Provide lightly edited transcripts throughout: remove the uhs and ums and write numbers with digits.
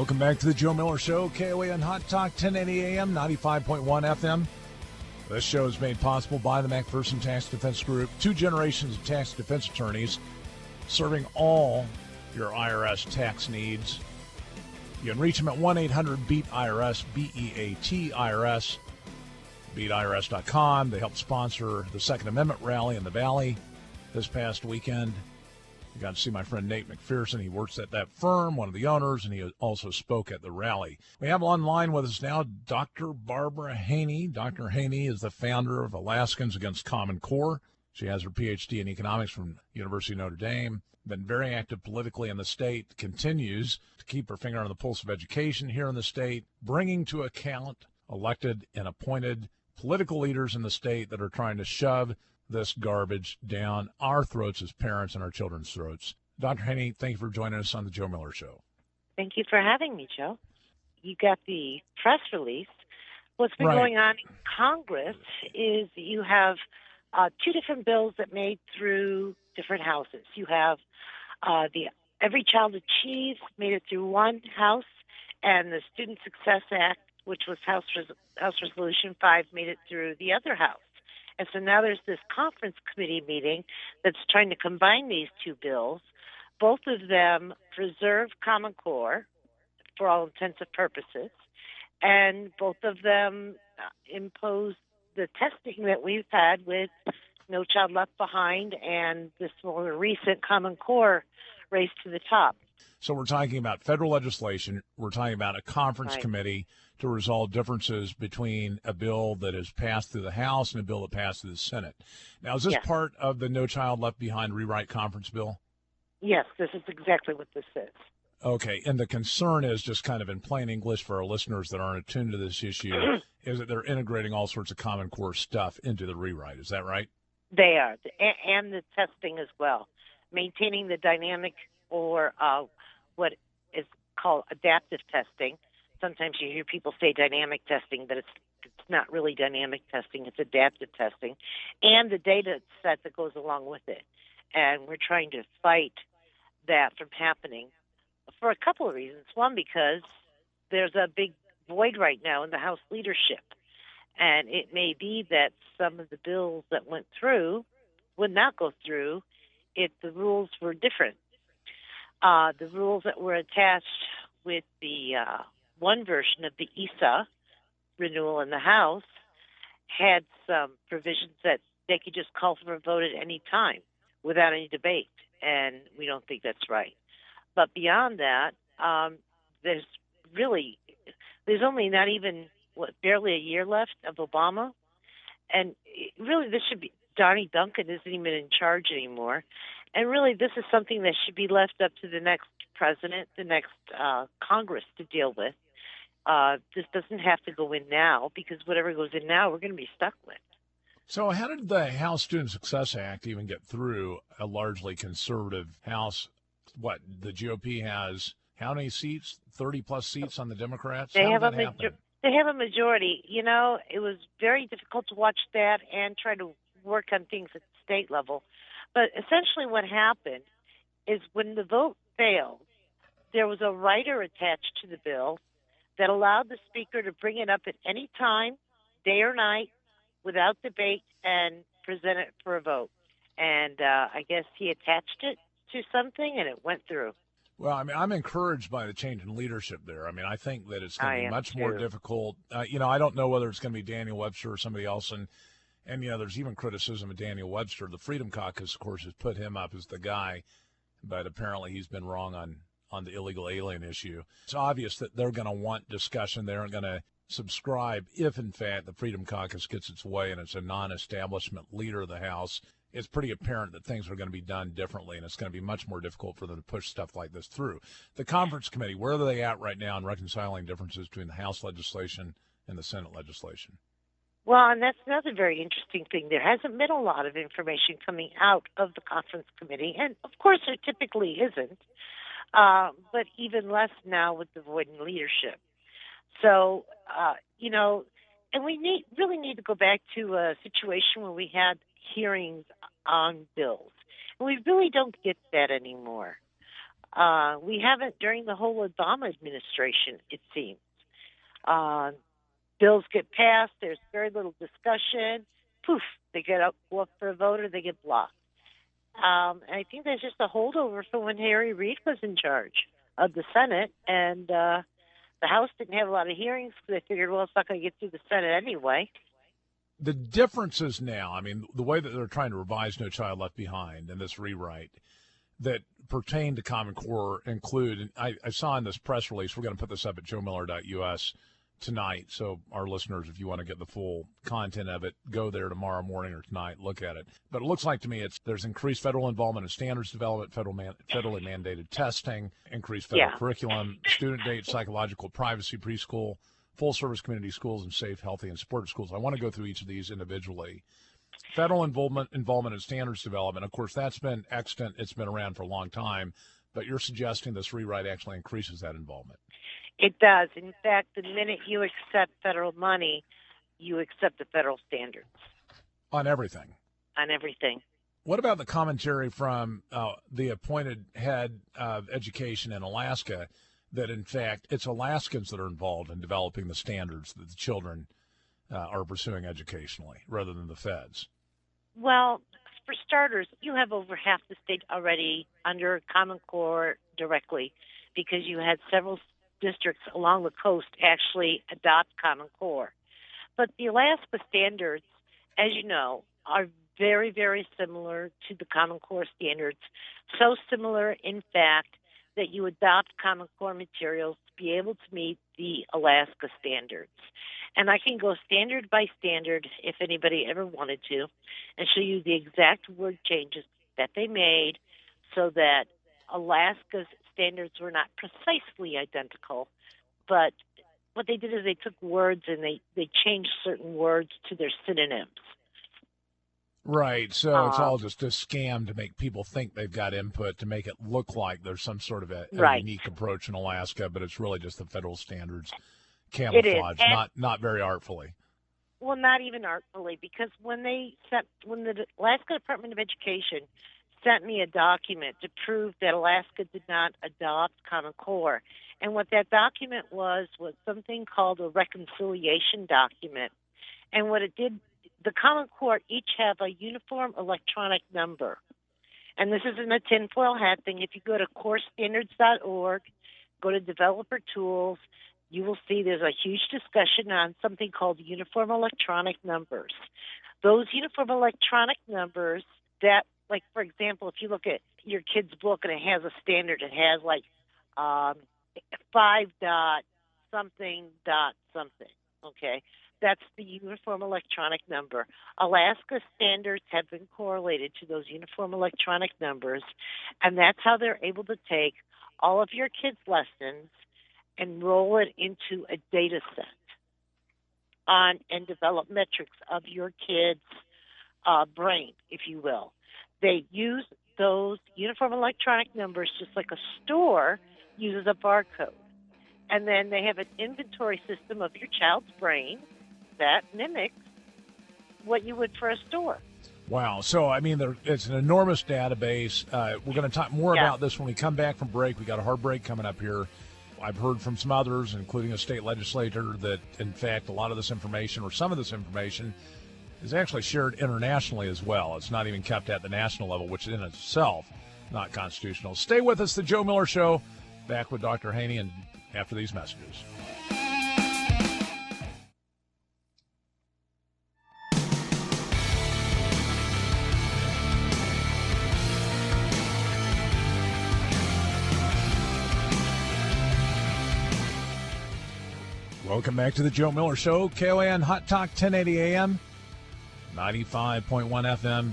Welcome back to the Joe Miller Show, KOA on Hot Talk, 1080 AM, 95.1 FM. This show is made possible by the McPherson Tax Defense Group, 2 generations of tax defense attorneys serving all your IRS tax needs. You can reach them at 1-800-BEAT-IRS, B-E-A-T-IRS, beatirs.com. They helped sponsor the Second Amendment rally in the Valley this past weekend. You got to see my friend Nate McPherson. He works at that firm, one of the owners, and he also spoke at the rally. We have online with us now Dr. Barbara Haney. Dr. Haney is the founder of Alaskans Against Common Core. She has her Ph.D. in economics from University of Notre Dame. Been very active politically in the state, continues to keep her finger on the pulse of education here in the state, bringing to account elected and appointed political leaders in the state that are trying to shove this garbage down our throats as parents and our children's throats. Dr. Haney, thank you for joining us on the Joe Miller Show. Thank you for having me, Joe. You got the press release. What's been going on in Congress is you have 2 different bills that made through different houses. You have the Every Child Achieves made it through one house, and the Student Success Act, which was House Resolution 5, made it through the other house. And so now there's this conference committee meeting that's trying to combine these 2 bills. Both of them preserve Common Core for all intents and purposes, and both of them impose the testing that we've had with No Child Left Behind and this more recent Common Core race to the top. So we're talking about federal legislation. We're talking about a conference committee to resolve differences between a bill that has passed through the House and a bill that passed through the Senate. Now, is this part of the No Child Left Behind rewrite conference bill? Yes, this is exactly what this is. Okay, and the concern is, just kind of in plain English for our listeners that aren't attuned to this issue, is that they're integrating all sorts of Common Core stuff into the rewrite. Is that right? They are, and the testing as well. Maintaining the dynamic or what is called adaptive testing. Sometimes you hear people say dynamic testing, but it's not really dynamic testing. It's adaptive testing. And the data set that goes along with it. And we're trying to fight that from happening for a couple of reasons. One, because there's a big void right now in the House leadership. And it may be that some of the bills that went through would not go through if the rules were different. The rules that were attached with the one version of the ESEA renewal in the House had some provisions that they could just call for a vote at any time without any debate, and we don't think that's right. But beyond that, there's only not even, barely a year left of Obama, and really this should be, Donnie Duncan isn't even in charge anymore. And really, this is something that should be left up to the next president, the next Congress to deal with. This doesn't have to go in now, because whatever goes in now, we're going to be stuck with. So how did the House Student Success Act even get through a largely conservative House? What, the GOP has how many seats? 30-plus seats on the Democrats? They have a majority. You know, it was very difficult to watch that and try to work on things at the state level. But essentially what happened is when the vote failed, there was a rider attached to the bill that allowed the speaker to bring it up at any time, day or night, without debate, and present it for a vote. And I guess he attached it to something, and it went through. Well, I mean, I'm encouraged by the change in leadership there. I mean, I think that it's going to be much more difficult. I don't know whether it's going to be Daniel Webster or somebody else, and there's even criticism of Daniel Webster. The Freedom Caucus, of course, has put him up as the guy, but apparently he's been wrong on the illegal alien issue. It's obvious that they're going to want discussion. They aren't going to subscribe if, in fact, the Freedom Caucus gets its way and it's a non-establishment leader of the House. It's pretty apparent that things are going to be done differently, and it's going to be much more difficult for them to push stuff like this through. The conference committee, where are they at right now in reconciling differences between the House legislation and the Senate legislation? Well, and that's another very interesting thing. There hasn't been a lot of information coming out of the conference committee, and of course there typically isn't, but even less now with the void in leadership. So, and we really need to go back to a situation where we had hearings on bills. And we really don't get that anymore. We haven't during the whole Obama administration, it seems. Bills get passed, there's very little discussion, poof, they go up for a vote or they get blocked. And I think there's just a holdover from when Harry Reid was in charge of the Senate, and the House didn't have a lot of hearings because they figured, well, it's not going to get through the Senate anyway. The differences now, I mean, the way that they're trying to revise No Child Left Behind and this rewrite that pertain to Common Core include, and I saw in this press release, we're going to put this up at joemiller.us tonight, so our listeners, if you want to get the full content of it, go there tomorrow morning or tonight, look at it. But it looks like to me there's increased federal involvement in standards development, federally mandated testing, increased federal curriculum, student date, psychological privacy, preschool, full-service community schools, and safe, healthy, and supportive schools. I want to go through each of these individually. Federal involvement in standards development, of course, that's been extant. It's been around for a long time, but you're suggesting this rewrite actually increases that involvement. It does. In fact, the minute you accept federal money, you accept the federal standards. On everything? On everything. What about the commentary from the appointed head of education in Alaska that, in fact, it's Alaskans that are involved in developing the standards that the children are pursuing educationally rather than the feds? Well, for starters, you have over half the state already under Common Core directly because you had several districts along the coast actually adopt Common Core. But the Alaska standards, as you know, are very, very similar to the Common Core standards, so similar, in fact, that you adopt Common Core materials to be able to meet the Alaska standards. And I can go standard by standard if anybody ever wanted to and show you the exact word changes that they made so that Alaska's standards were not precisely identical, but what they did is they took words and they changed certain words to their synonyms. Right, so it's all just a scam to make people think they've got input, to make it look like there's some sort of a unique approach in Alaska, but it's really just the federal standards camouflaged, not very artfully. Well, not even artfully, because when the Alaska Department of Education sent me a document to prove that Alaska did not adopt Common Core, and what that document was something called a reconciliation document, and what it did, the Common Core each have a uniform electronic number. And this isn't a tinfoil hat thing. If you go to corestandards.org, go to developer tools, you will see there's a huge discussion on something called uniform electronic numbers. Those uniform electronic numbers that, like, for example, if you look at your kid's book and it has a standard, it has like 5 dot something dot something, okay? That's the uniform electronic number. Alaska standards have been correlated to those uniform electronic numbers, and that's how they're able to take all of your kids' lessons and roll it into a data set and develop metrics of your kid's brain, if you will. They use those uniform electronic numbers just like a store uses a barcode. And then they have an inventory system of your child's brain that mimics what you would for a store. Wow. So, I mean, it's an enormous database. We're going to talk more about this when we come back from break. We got a hard break coming up here. I've heard from some others, including a state legislator, that, in fact, a lot of this information or some of this information is actually shared internationally as well. It's not even kept at the national level, which in itself not constitutional. Stay with us, The Joe Miller Show. Back with Dr. Haney and after these messages. Welcome back to the Joe Miller Show, KOAN Hot Talk, 1080 AM, 95.1 FM.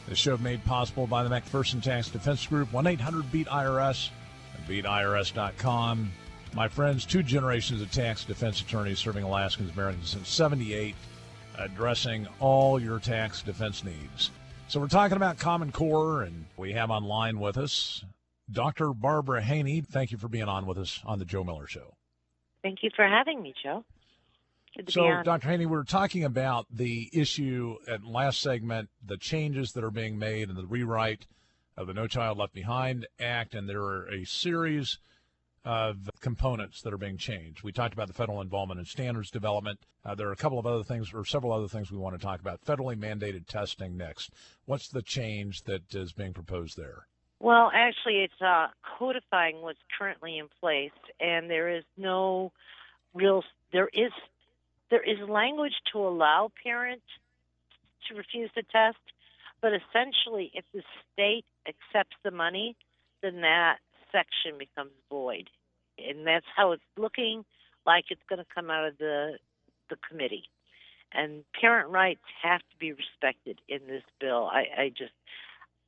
This show made possible by the McPherson Tax Defense Group, 1-800-BEAT-IRS, and BeatIRS.com. My friends, 2 generations of tax defense attorneys serving Alaskans and Americans since 78, addressing all your tax defense needs. So we're talking about Common Core, and we have online with us Dr. Barbara Haney. Thank you for being on with us on the Joe Miller Show. Thank you for having me, Joe. Good to be on. So, Dr. Haney, we were talking about the issue at last segment, the changes that are being made and the rewrite of the No Child Left Behind Act, and there are a series of components that are being changed. We talked about the federal involvement in standards development. There are a couple of other things, or several other things we want to talk about. Federally mandated testing next. What's the change that is being proposed there? Well, actually, it's codifying what's currently in place, and there is no real. There is language to allow parents to refuse the test, but essentially, if the state accepts the money, then that section becomes void, and that's how it's looking like it's going to come out of the committee. And parent rights have to be respected in this bill.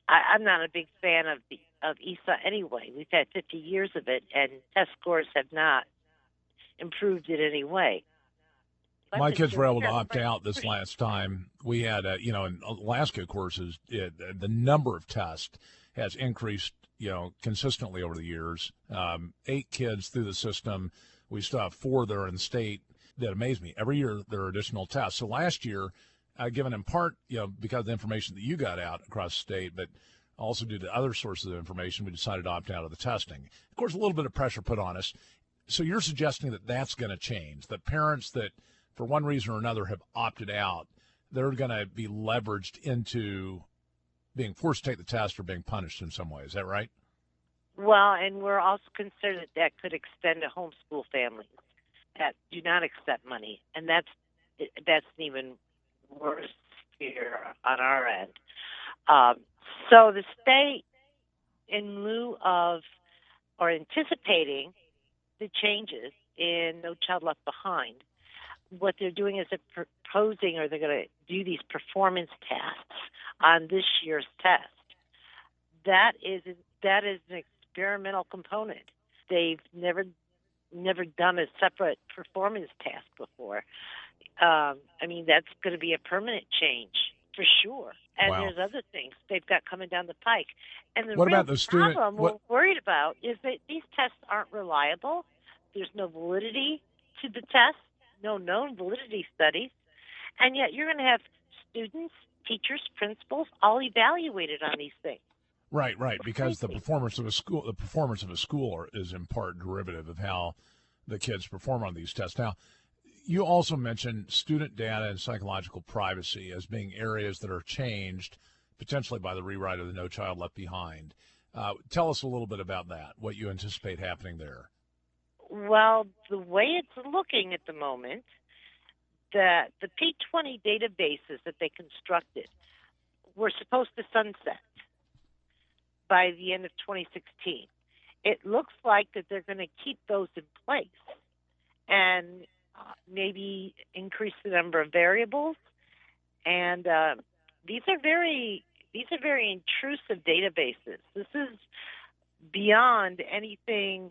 I'm not a big fan of ESEA anyway. We've had 50 years of it, and test scores have not improved in any way. My kids were able to opt out this last time. We had, in Alaska courses, the number of tests has increased, consistently over the years. 8 kids through the system. We still have 4 that are in the state. That amazed me. Every year there are additional tests. So last year, given in part, because of the information that you got out across the state, but also due to other sources of information, we decided to opt out of the testing. Of course, a little bit of pressure put on us. So you're suggesting that that's going to change, that parents that, for one reason or another, have opted out, they're going to be leveraged into being forced to take the test or being punished in some way. Is that right? Well, and we're also concerned that could extend to homeschool families that do not accept money, and that's even worse here on our end. So the state, in lieu of or anticipating the changes in No Child Left Behind, what they're doing is they're proposing, or they're going to do these performance tests on this year's test. That is an experimental component. They've never done a separate performance task before. That's going to be a permanent change for sure. And Wow. There's other things they've got coming down the pike. And the What real about the student? problem we're worried about is that these tests aren't reliable. There's no validity to the test, no known validity studies, and yet you're going to have students, teachers, principals all evaluated on these things. Right, because the performance of a school is in part derivative of how the kids perform on these tests. Now, you also mentioned student data and psychological privacy as being areas that are changed potentially by the rewrite of the No Child Left Behind. Tell us a little bit about that, what you anticipate happening there. Well, the way it's looking at the moment, that the P20 databases that they constructed were supposed to sunset by the end of 2016. It looks like that they're going to keep those in place and maybe increase the number of variables. And these are very intrusive databases. This is beyond anything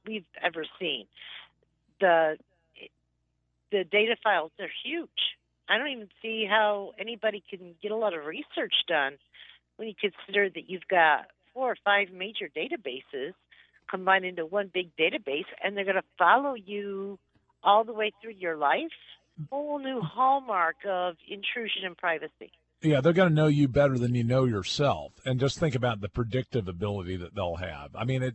we've ever seen. The data files are huge. I don't even see how anybody can get a lot of research done when you consider that you've got 4 or 5 major databases combined into one big database, and they're going to follow you all the way through your life. Whole new hallmark of intrusion and privacy. Yeah, they're going to know you better than you know yourself. And just think about the predictive ability that they'll have. I mean, it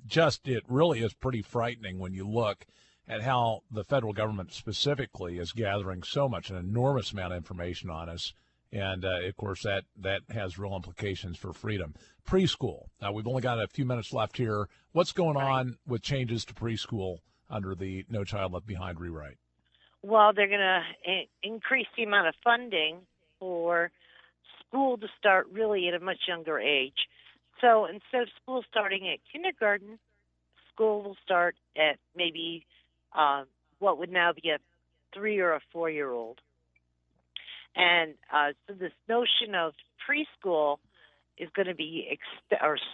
really is pretty frightening when you look at how the federal government specifically is gathering an enormous amount of information on us. And, of course, that has real implications for freedom. Preschool. We've only got a few minutes left here. What's going on with changes to preschool under the No Child Left Behind rewrite? Well, they're going to increase the amount of funding for school to start really at a much younger age. So instead of school starting at kindergarten, school will start at maybe what would now be a 3 or a 4-year-old. And so this notion of preschool is going to be,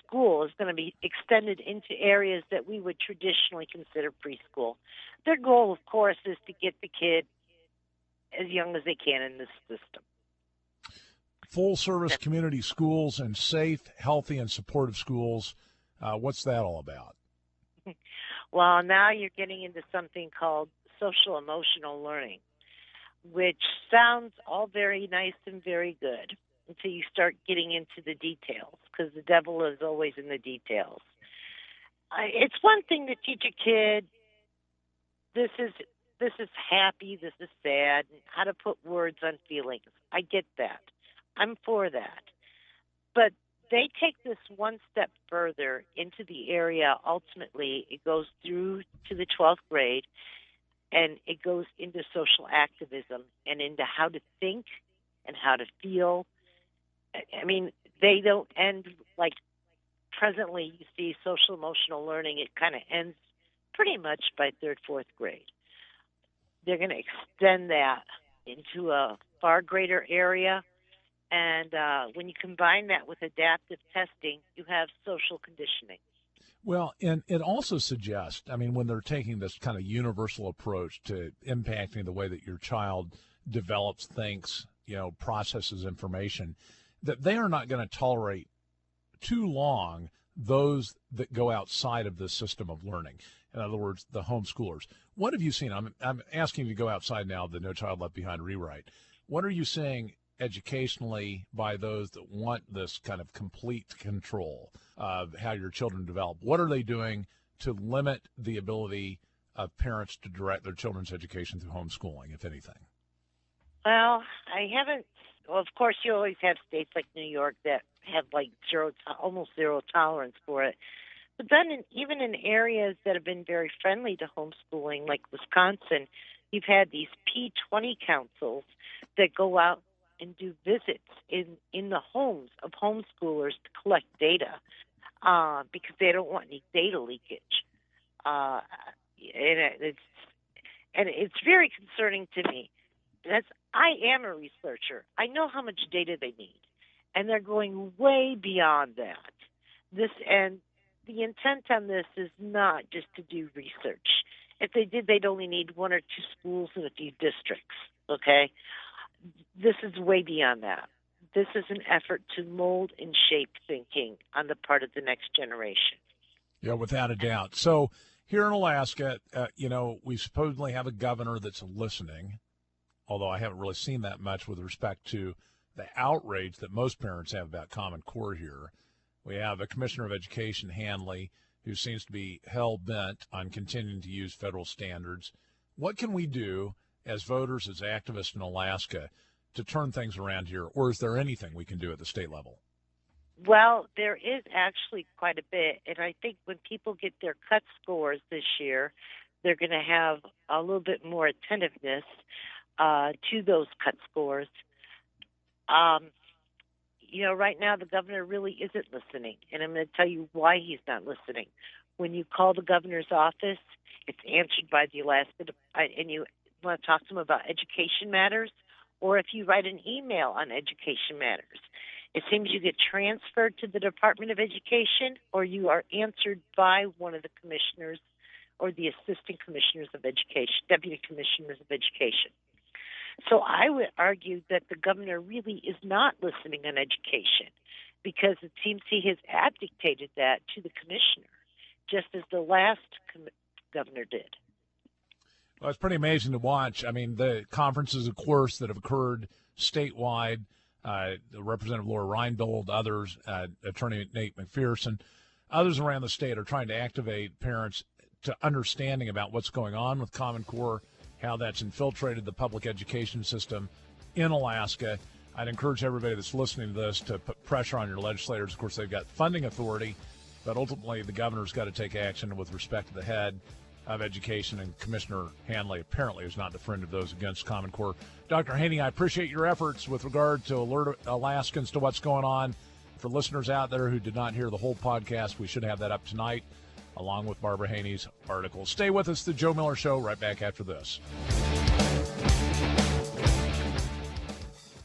school is going to be extended into areas that we would traditionally consider preschool. Their goal, of course, is to get the kid as young as they can in this system. Full-service community schools and safe, healthy, and supportive schools. What's that all about? Well, now you're getting into something called social-emotional learning, which sounds all very nice and very good until you start getting into the details, because the devil is always in the details. It's one thing to teach a kid this is happy, this is sad, and how to put words on feelings. I get that. I'm for that. But they take this one step further into the area. Ultimately, it goes through to the 12th grade, and it goes into social activism and into how to think and how to feel. I mean, they don't end like presently you see social emotional learning. It kind of ends pretty much by 3rd, 4th grade. They're going to extend that into a far greater area. And when you combine that with adaptive testing, you have social conditioning. Well, and it also suggests, I mean, when they're taking this kind of universal approach to impacting the way that your child develops, thinks, processes information, that they are not going to tolerate too long those that go outside of the system of learning. In other words, the homeschoolers. What have you seen? I'm asking you to go outside now, the No Child Left Behind rewrite. What are you seeing educationally by those that want this kind of complete control of how your children develop? What are they doing to limit the ability of parents to direct their children's education through homeschooling, if anything? Well, I haven't. Well, of course, you always have states like New York that have like almost zero tolerance for it. But then even in areas that have been very friendly to homeschooling, like Wisconsin, you've had these P20 councils that go out and do visits in the homes of homeschoolers to collect data because they don't want any data leakage. And it's very concerning to me. I am a researcher. I know how much data they need, and they're going way beyond that. The intent on this is not just to do research. If they did, they'd only need 1 or 2 schools in a few districts, okay? This is way beyond that. This is an effort to mold and shape thinking on the part of the next generation. Yeah, without a doubt. So here in Alaska, we supposedly have a governor that's listening, although I haven't really seen that much with respect to the outrage that most parents have about Common Core here. We have a Commissioner of Education, Hanley, who seems to be hell-bent on continuing to use federal standards. What can we do as voters, as activists in Alaska, to turn things around here? Or is there anything we can do at the state level? Well, there is actually quite a bit. And I think when people get their cut scores this year, they're going to have a little bit more attentiveness to those cut scores. Right now the governor really isn't listening, and I'm going to tell you why he's not listening. When you call the governor's office, it's answered by the Alaska, and you want to talk to him about education matters, or if you write an email on education matters, it seems you get transferred to the Department of Education, or you are answered by one of the commissioners or the assistant commissioners of education, deputy commissioners of education. So I would argue that the governor really is not listening on education because it seems he has abdicated that to the commissioner, just as the last governor did. Well, it's pretty amazing to watch. I mean, the conferences, of course, that have occurred statewide, Representative Laura Reinbold, others, Attorney Nate McPherson, others around the state are trying to activate parents to understanding about what's going on with Common Core, how that's infiltrated the public education system in Alaska. I'd encourage everybody that's listening to this to put pressure on your legislators. Of course, they've got funding authority, but ultimately the governor's got to take action with respect to the head of education, and Commissioner Hanley apparently is not the friend of those against Common Core. Dr. Haney, I appreciate your efforts with regard to alert Alaskans to what's going on. For listeners out there who did not hear the whole podcast, we should have that up tonight, along with Barbara Haney's article. Stay with us, The Joe Miller Show, right back after this.